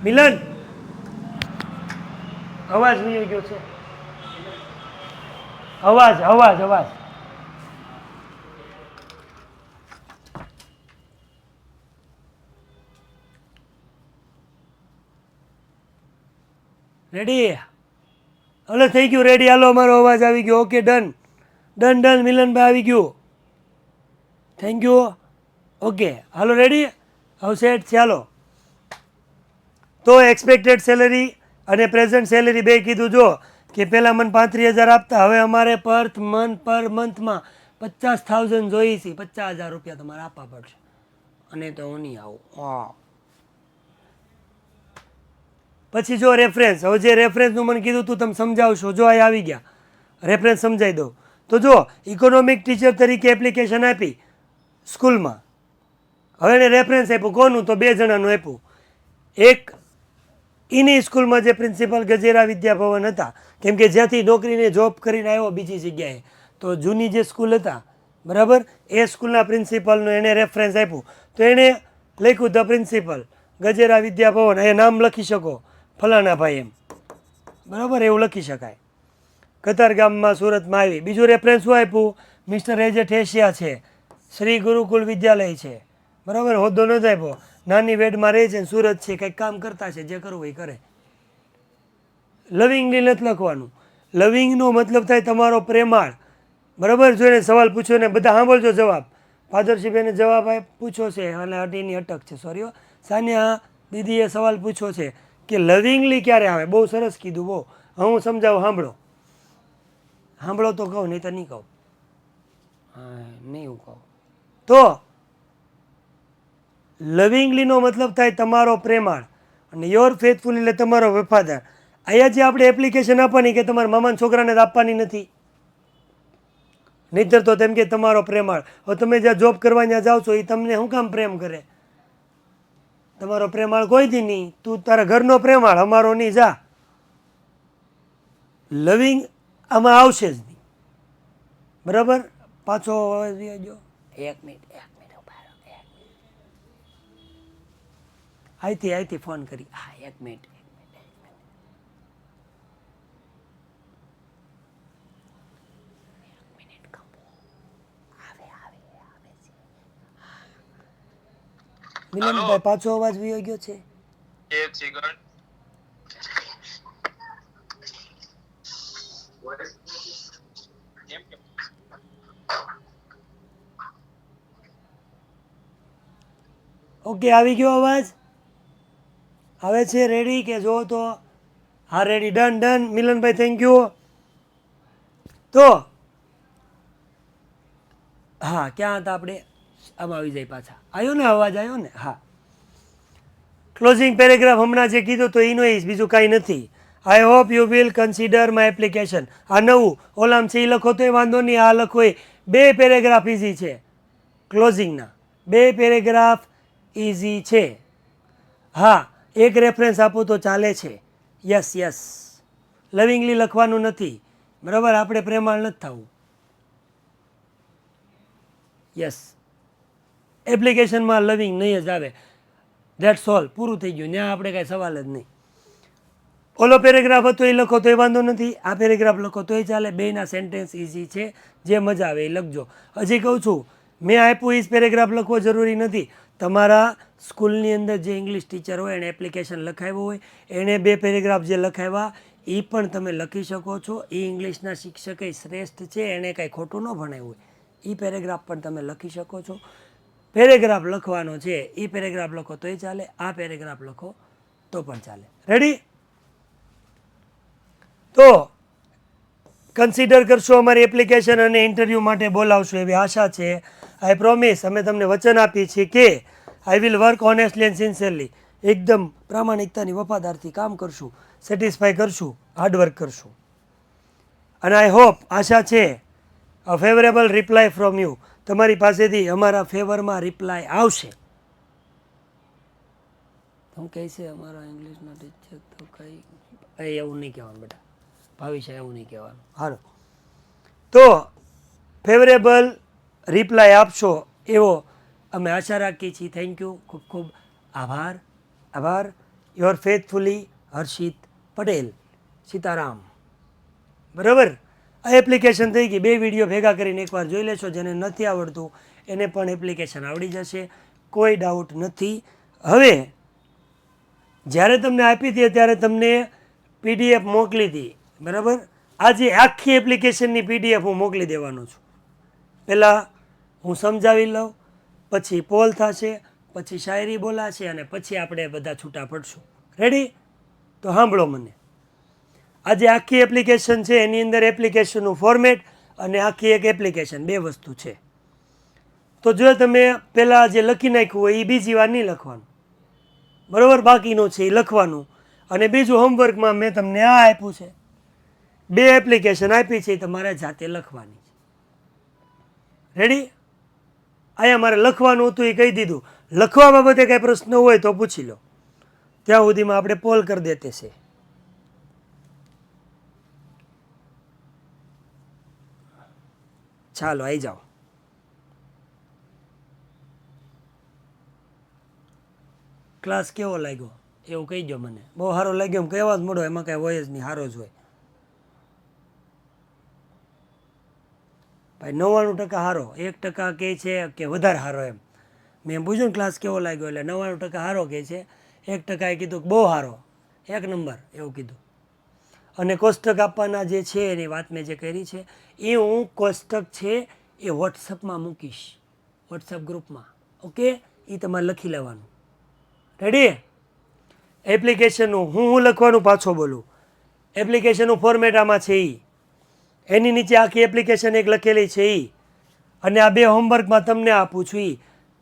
Speaker 1: મિલન અવાજ નહીં ગયો છે. અવાજ અવાજ અવાજ. રેડી? હલો થઈ ગયું રેડી? હાલો અમારો અવાજ આવી ગયો. Okay done done done. Milanbhai આવી ગયું. Thank you. ઓકે હાલો રેડી? હવે સેટ છે. હાલો તો એક્સપેક્ટેડ સેલરી અને પ્રેઝન્ટ સેલરી બે કીધું જો કે પહેલાં મને 35,000 આપતા, હવે અમારે પર મંથમાં 50,000 જોઈએ છે. 50,000 રૂપિયા તમારે આપવા પડશે. અને તો હું નહીં આવું. હા પછી જો રેફરન્સ, હવે જે રેફરન્સનું મને કીધું તું તમે સમજાવશો. જો અહીં આવી ગયા રેફરન્સ, સમજાવી દઉં તો જો ઇકોનોમિક ટીચર તરીકે એપ્લિકેશન આપી સ્કૂલમાં. હવે એને રેફરન્સ આપ્યું કોનું? તો 2 જણાનું આપ્યું. એક એની સ્કૂલમાં જે પ્રિન્સિપલ ગજેરા વિદ્યાભવન હતા, કેમ કે જ્યાંથી નોકરીને જોબ કરીને આવ્યો બીજી જગ્યાએ, તો જૂની જે સ્કૂલ હતા બરાબર, એ સ્કૂલના પ્રિન્સિપલનું એણે રેફરન્સ આપ્યું. તો એણે લખ્યું ધ પ્રિન્સિપલ ગજેરા વિદ્યાભવન. એ નામ લખી શકો ફલાણા ભાઈ એમ, બરાબર, એવું લખી શકાય. કતારગામમાં સુરતમાં આવી. બીજું રેફરન્સ શું આપ્યું? મિસ્ટર એજે ઠેસિયા છે, શ્રી ગુરુકુલ વિદ્યાલય છે, બરાબર, હોદ્દો ન જ આપ્યો. નાની વેડમાં રહે છે, સુરત છે, કંઈક કામ કરતા છે, જે કરવું એ કરે. લવિંગલી નથી લખવાનું. લવિંગનો મતલબ થાય તમારો પ્રેમાળ, બરાબર. જો એને સવાલ પૂછ્યો ને બધા સાંભળજો જવાબ. ફાધરશીપ એને જવાબ પૂછ્યો છે અને અટીની અટક છે, સોરી સાનિયા દીદીએ સવાલ પૂછ્યો છે કે લવિંગલી ક્યારે આવે. બહુ સરસ કીધું, બહુ. હું સમજાવું, સાંભળો. સાંભળો તો કહું, નહીં તો નહીં કહું. હા નહીં હું કહું તો લવિંગલીનો મતલબ થાય તમારો પ્રેમાળ અને યોર ફેથફુલ એટલે તમારો વફાદાર. અહીંયા જે આપણે એપ્લિકેશન આપવાની કે તમારા મામાના છોકરાને જ આપવાની નથી, નહીંતર તો તેમ કે તમારો પ્રેમાળ. હવે તમે જ્યાં જોબ કરવા ત્યાં જાઓ છો એ તમને શું કામ પ્રેમ કરે? તમારો પ્રેમાળ કોઈ દી નહીં. તું તારા ઘરનો પ્રેમાળ, અમારો નહીં, જા. લવિંગ આમાં આવશે જ નહીં, બરાબર, પાછો અવાજ જો. 1 મિનિટ ઉભા રહો, અહીંથી ફોન કરી. હા 1 મિનિટ. મિલનભાઈ પાછો અવાજ વયો ગયો છે.
Speaker 2: એક સેકન્ડ.
Speaker 1: ઓકે, આવી ગયો અવાજ? આવે છે? રેડી કે જો તો? હા ready, done. Milanbhai thank you. તો હા, ક્યાં હતા આપણે? આમાં આવી જાય પાછા. આવ્યો ને અવાજ? આવ્યો ને? હા. ક્લોઝિંગ પેરેગ્રાફ હમણાં જે કીધું તો એનો બીજું કાંઈ નથી. I hope you will consider my application. આ નવું ઓલામ છે એ લખો તોય વાંધો નહીં, આ લખો એ 2 પેરેગ્રાફ ઇઝી છે. ક્લોઝિંગના 2 પેરેગ્રાફ ઇઝી છે. હા, એક રેફરન્સ આપો તો ચાલે છે. યસ, લવિંગલી લખવાનું નથી, બરાબર? આપણે પ્રેમાળ નથી થવું. યસ, એપ્લિકેશનમાં લવિંગ નહીં જ આવે. ધેટ્સ ઓલ, પૂરું થઈ ગયું. ત્યાં આપણે કાંઈ સવાલ જ નહીં. ઓલો પેરેગ્રાફ હતો એ લખો તો એ વાંધો નથી, આ પેરેગ્રાફ લખો તોય ચાલે. બેયના સેન્ટેન્સ ઇઝી છે, જે મજા આવે એ લખજો. હજી કહું છું, મેં આપ્યું એ જ પેરેગ્રાફ લખવો જરૂરી નથી. તમારા સ્કૂલની અંદર જે ઇંગ્લિશ ટીચર હોય એણે એપ્લિકેશન લખાવ્યું હોય, એણે 2 પેરેગ્રાફ જે લખાવ્યા એ પણ તમે લખી શકો છો. એ ઇંગ્લિશના શિક્ષક શ્રેષ્ઠ છે, એણે કાંઈ ખોટું ન ભણાવ્યું હોય, એ પેરેગ્રાફ પણ તમે લખી શકો છો. પેરેગ્રાફ લખવાનો છે, એ પેરેગ્રાફ લખો તોય ચાલે, આ પેરેગ્રાફ લખો તો પણ ચાલે. રેડી? તો કન્સિડર કરશો અમારી એપ્લિકેશન અને ઇન્ટરવ્યૂ માટે બોલાવશો એવી આશા છે. આઈ પ્રોમિસ, અમે તમને વચન આપીએ છીએ કે I will work honestly and sincerely. એકદમ પ્રામાણિકતાની વફાદારથી કામ કરશું, સેટિસ્ફાય કરશું, હાર્ડવર્ક કરશું. અને આઈ હોપ, આશા છે, અ ફેવરેબલ રિપ્લાય ફ્રોમ યુ. તમારી પાસેથી અમારા ફેવરમાં રિપ્લાય આવશે. હું કહે છે અમારા ઇંગ્લિશના ટીચર તો કંઈ એવું નહીં કહેવાનું બેટા, ભાવિશા એવું નહીં કહેવાનું. સારું, તો ફેવરેબલ રિપ્લાય આપશો એવો અમે આશા રાખીએ છીએ. થેન્ક યુ, ખૂબ ખૂબ આભાર. યોર ફેથફુલી હર્ષિત પટેલ, સીતારામ. બરાબર, આ એપ્લિકેશન થઈ ગઈ. 2 વિડીયો ભેગા કરીને એકવાર જોઈ લેશો. જેને નથી આવડતું એને પણ એપ્લિકેશન આવડી જશે, કોઈ ડાઉટ નથી. હવે જ્યારે તમને આપી હતી ત્યારે તમને PDF મોકલી હતી, બરાબર? આજે આખી એપ્લિકેશનની PDF હું મોકલી દેવાનો છું. પહેલાં હું સમજાવી લઉં, પછી પોલ થશે, પછી શાયરી બોલાશે અને પછી આપણે બધા છૂટા પડશું. રેડી? તો સાંભળો મને. આજે આખી એપ્લિકેશન છે, એની અંદર એપ્લિકેશનનું ફોર્મેટ અને આખી એક એપ્લિકેશન, 2 વસ્તુ છે. તો જો તમે પહેલાં જે લખી નાખ્યું હોય એ બીજી વાર નહીં લખવાનું, બરાબર? બાકીનું છે એ લખવાનું. અને બીજું હોમવર્કમાં મેં તમને આ આપ્યું છે, 2 એપ્લિકેશન આપી છે, તમારે જાતે લખવાની છે. રેડી? અહીંયા મારે લખવાનું હતું એ કહી દીધું. લખવા બાબતે કાંઈ પ્રશ્ન હોય તો પૂછી લો, ત્યાં સુધીમાં આપણે પોલ કરી દેતે છે. ચાલો આવી જાઓ. ક્લાસ કેવો લાગ્યો એવું કહી દો મને. બહુ સારો લાગ્યો એમ કહેવા જ મળો, એમાં કાંઈ હોય જ નહીં, સારો જ હોય ભાઈ. 99% સારો, 1% કહે છે કે વધારે સારો. એમ મેં પૂછ્યું ને ક્લાસ કેવો લાગ્યો, એટલે 99% સારો કહે છે, 1%એ કીધું કે બહુ સારો, 1 નંબર એવું કીધું. અને કોષ્ટક આપવાના જે છે એની વાત મેં જે કરી છે એ હું કોષ્ટક છે એ વોટ્સઅપમાં મૂકીશ, વોટ્સઅપ ગ્રુપમાં. ઓકે, એ તમારે લખી લેવાનું. રેડી? એપ્લિકેશનનું હું લખવાનું પાછો બોલું. એપ્લિકેશનનું ફોર્મેટ આમાં છે એની નીચે આખી એપ્લિકેશન એક લખેલી છે અને આ 2 હોમવર્કમાં તમને આપું છું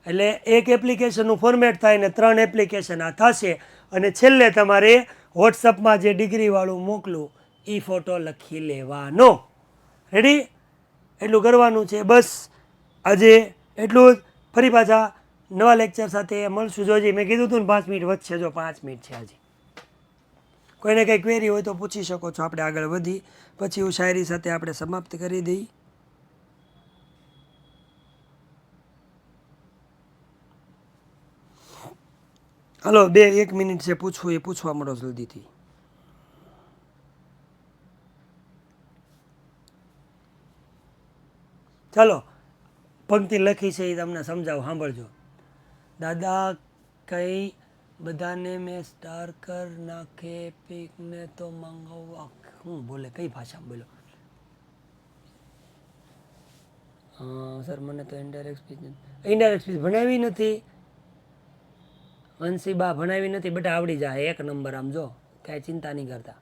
Speaker 1: એટલે એક એપ્લિકેશનનું ફોર્મેટ થાય ને 3 એપ્લિકેશન આ થશે. અને છેલ્લે તમારે વોટ્સઅપમાં જે ડિગ્રીવાળું મોકલું એ ફોટો લખી લેવાનો. રેડી? એટલું કરવાનું છે બસ. આજે એટલું જ. ફરી પાછા નવા લેક્ચર સાથે મળશું. જોજી, મેં કીધું હતું ને 5 મિનિટ વધશે, જો 5 મિનિટ છે હજી. કોઈને કંઈ ક્વેરી હોય તો પૂછી શકો છો, આપણે આગળ વધી પછી હું શાયરી સાથે આપણે સમાપ્ત કરી દઈ. હાલો 1 મિનિટ છે, પૂછવું એ પૂછવા મળો જલ્દીથી. ચાલો પંક્તિ લખી છે એ તમને સમજાવું, સાંભળજો. દાદા કઈ બધાને મેં સ્ટાર કર નાખે, પીકને તો મંગાવવા. હું બોલે, કઈ ભાષામાં બોલો? સર મને તો ઇનડાયરેક્ટ સ્પીચ ભણાવી નથી. અંશીબા ભણાવી નથી, બેટા આવડી જાય 1 નંબર. આમ જો કાંઈ ચિંતા નહીં કરતા.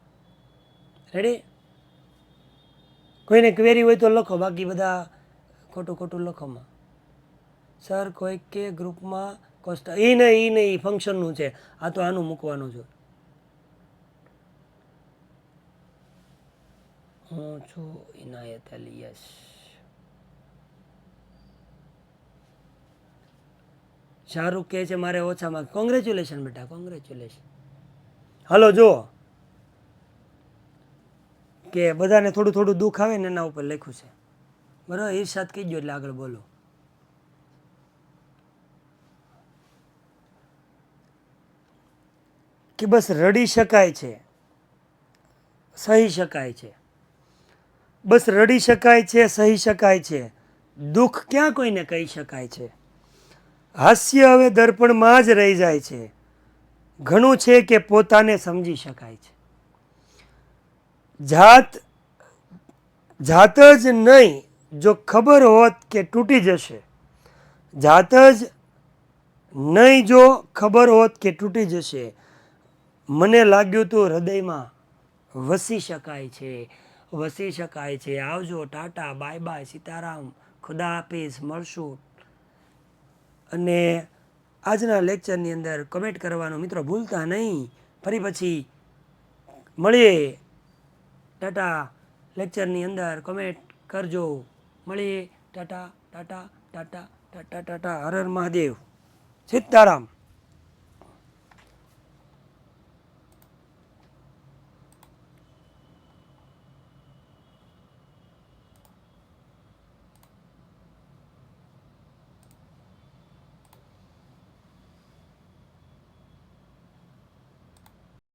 Speaker 1: રેડી? કોઈને ક્વેરી હોય તો લખો, બાકી બધા ખોટું લખોમાં. સર કોઈ કે ગ્રુપમાં એ નહીં ફંક્શનનું છે, આ તો આનું મૂકવાનું છે. હું છું ઇનાયત અલી. યસ. શાહરૂખ કહે છે મારે ઓછામાં. કોંગ્રેચ્યુલેશન બેટા, કોંગ્રેચ્યુલેશન. હલો જુઓ કે બધાને થોડું દુઃખ આવે ને એના ઉપર લખ્યું છે, બરાબર? ઈર્ષાદ કહીજો એટલે આગળ બોલો. કે બસ રડી શકાય છે, સહી શકાય છે. બસ રડી શકાય છે, સહી શકાય છે. દુઃખ ક્યાં કોઈને કહી શકાય છે. હાસ્ય હવે દર્પણમાં જ રહી જાય છે. ઘણું છે કે પોતાને સમજી શકાય છે. જાત જ નહીં, જો ખબર હોત કે તૂટી જશે. જાત જ નહીં, જો ખબર હોત કે તૂટી જશે. મને લાગ્યું તું હૃદયમાં વસી શકાય છે, વસી શકાય છે. આવજો, ટાટા, બાય બાય, સીતારામ, ખુદા હાફિઝ, મળશું. અને આજના લેક્ચરની અંદર કમેન્ટ કરવાનું મિત્રો ભૂલતા નહીં. ફરી પછી મળીએ. ટાટા. લેક્ચરની અંદર કમેન્ટ કરજો. મળીએ. ટાટા ટાટા ટાટા ટાટા ટાટા. હર હર મહાદેવ. સીતારામ.